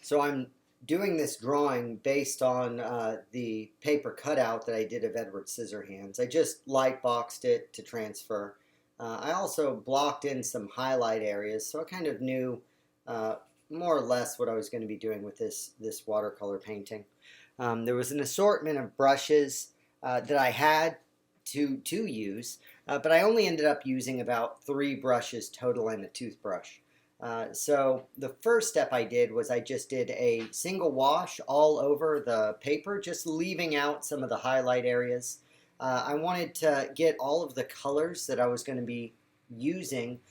So I'm doing this drawing based on the paper cutout that I did of Edward Scissorhands. I just light boxed it to transfer. I also blocked in some highlight areas, so I kind of knew uh, more or less what I was going to be doing with this watercolor painting. There was an assortment of brushes that I had to use, but I only ended up using about 3 brushes total and a toothbrush. So the first step I did was I just did a single wash all over the paper, just leaving out some of the highlight areas. I wanted to get all of the colors that I was going to be using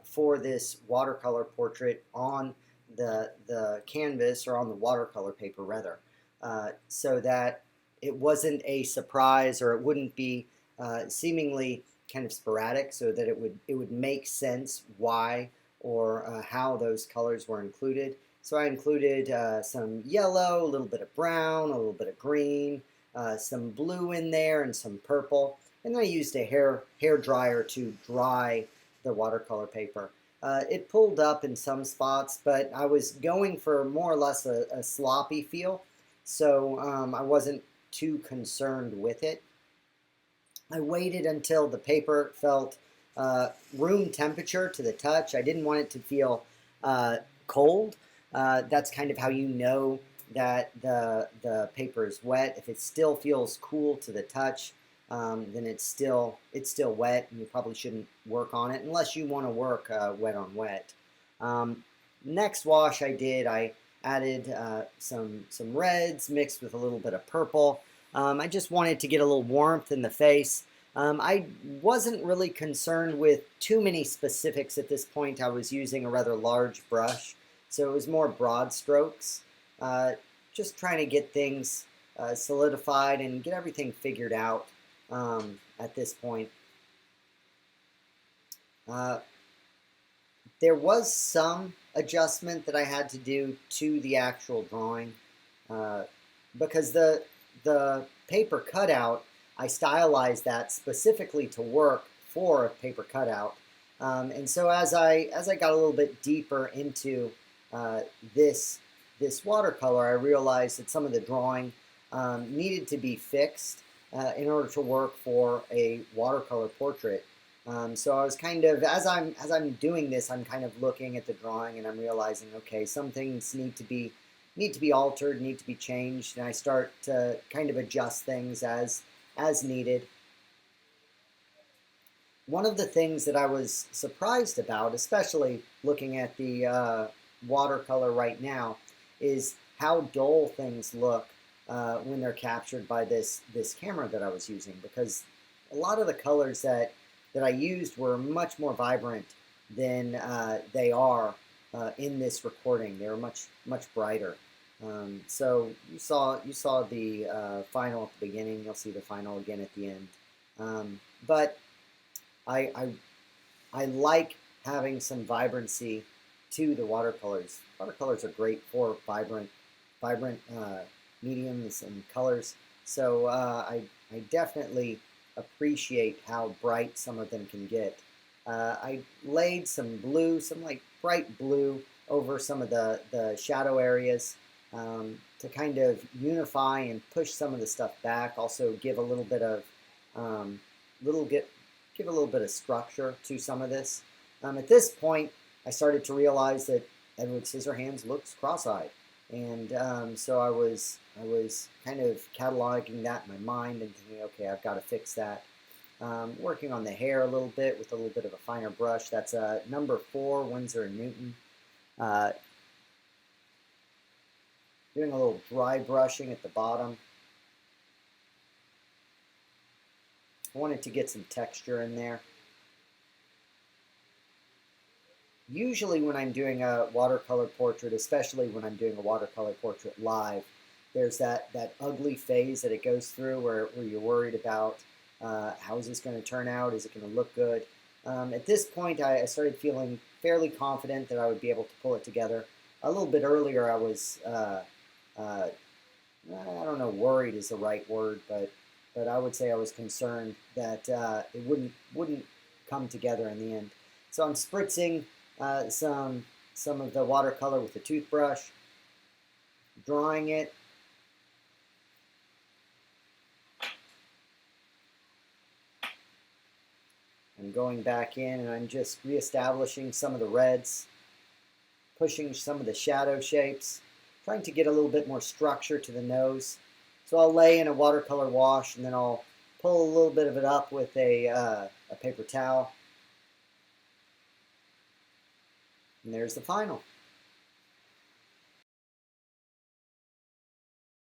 for this watercolor portrait on the canvas, or on the watercolor paper rather, so that it wasn't a surprise, or it wouldn't be seemingly kind of sporadic, so that it would make sense why or how those colors were included. So I included some yellow, a little bit of brown, a little bit of green, some blue in there, and some purple. And then I used a hair dryer to dry the watercolor paper. It pulled up in some spots, but I was going for more or less a sloppy feel, so I wasn't too concerned with it. I waited until the paper felt room temperature to the touch. I didn't want it to feel cold. That's kind of how you know that the paper is wet. If it still feels cool to the touch, then it's still wet, and you probably shouldn't work on it unless you want to work wet on wet. Next wash I added some reds mixed with a little bit of purple. I just wanted to get a little warmth in the face. I wasn't really concerned with too many specifics at this point. I was using a rather large brush, so it was more broad strokes. Just trying to get things solidified and get everything figured out at this point. There was some adjustment that I had to do to the actual drawing, because the paper cutout, I stylized that specifically to work for a paper cutout. And so as I got a little bit deeper into this watercolor, I realized that some of the drawing needed to be fixed in order to work for a watercolor portrait. So I was kind of, as I'm doing this, I'm kind of looking at the drawing, and I'm realizing, okay, some things need to be altered, need to be changed, and I start to kind of adjust things as needed. One of the things that I was surprised about, especially looking at the watercolor right now, is how dull things look when they're captured by this camera that I was using, because a lot of the colors that I used were much more vibrant than they are in this recording. They were much brighter. So you saw the final at the beginning. You'll see the final again at the end. But I like having some vibrancy to the watercolors. Watercolors are great for vibrant mediums and colors. So I definitely appreciate how bright some of them can get. I laid some blue, some like bright blue, over some of the shadow areas to kind of unify and push some of the stuff back. Also give a little bit of give a little bit of structure to some of this. At this point, I started to realize that Edward Scissorhands looks cross-eyed, and so I was kind of cataloging that in my mind and thinking, okay, I've got to fix that. Working on the hair a little bit with a little bit of a finer brush. That's a number 4 Winsor & Newton. Doing a little dry brushing at the bottom. I wanted to get some texture in there. Usually when I'm doing a watercolor portrait, especially when I'm doing a watercolor portrait live, there's that ugly phase that it goes through where you're worried about how is this going to turn out? Is it going to look good? At this point, I started feeling fairly confident that I would be able to pull it together. A little bit earlier, I was, I don't know, worried is the right word, but I would say I was concerned that it wouldn't come together in the end. So I'm spritzing some of the watercolor with a toothbrush, drawing it. I'm going back in and I'm just reestablishing some of the reds, pushing some of the shadow shapes, trying to get a little bit more structure to the nose. So I'll lay in a watercolor wash and then I'll pull a little bit of it up with a paper towel. And there's the final.